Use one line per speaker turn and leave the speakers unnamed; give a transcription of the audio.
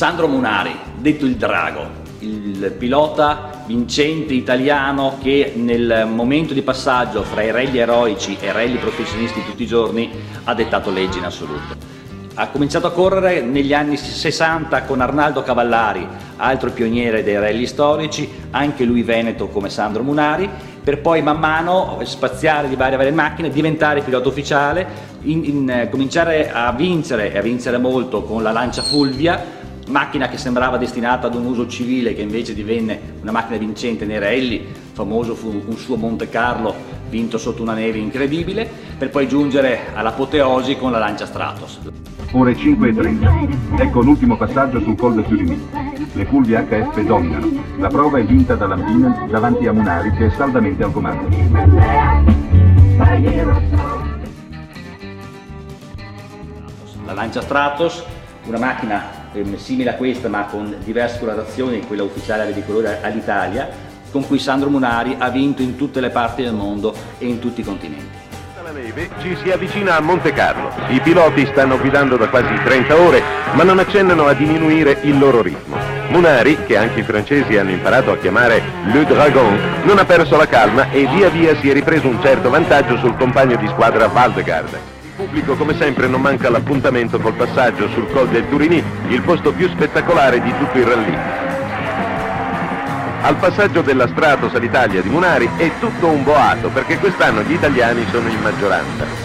Sandro Munari, detto il Drago, il pilota vincente italiano che nel momento di passaggio fra i rally eroici e rally professionisti tutti i giorni ha dettato leggi in assoluto. Ha cominciato a correre negli anni 60 con Arnaldo Cavallari, altro pioniere dei rally storici, anche lui veneto come Sandro Munari, per poi man mano spaziare di varie macchine, diventare pilota ufficiale, cominciare a vincere molto con la Lancia Fulvia, macchina che sembrava destinata ad un uso civile che invece divenne una macchina vincente nei rally. Famoso fu un suo Monte Carlo vinto sotto una neve incredibile, per poi giungere all'apoteosi con la Lancia Stratos.
Ore 5:30. Ecco l'ultimo passaggio sul Col del Turini. Le Fulvie HF dominano. La prova è vinta da Lambinen davanti a Munari che è saldamente al comando.
La Lancia Stratos, una macchina simile a questa ma con diverse colorazioni, quella ufficiale di colore all'Italia, con cui Sandro Munari ha vinto in tutte le parti del mondo e in tutti i continenti.
La neve ci si avvicina a Monte Carlo. I piloti stanno guidando da quasi 30 ore, ma non accennano a diminuire il loro ritmo. Munari, che anche i francesi hanno imparato a chiamare Le Dragon, non ha perso la calma e via via si è ripreso un certo vantaggio sul compagno di squadra Valdegard. Il pubblico come sempre non manca l'appuntamento col passaggio sul Col del Turini, il posto più spettacolare di tutto il rally. Al passaggio della Stratos all'Italia di Munari è tutto un boato perché quest'anno gli italiani sono in maggioranza.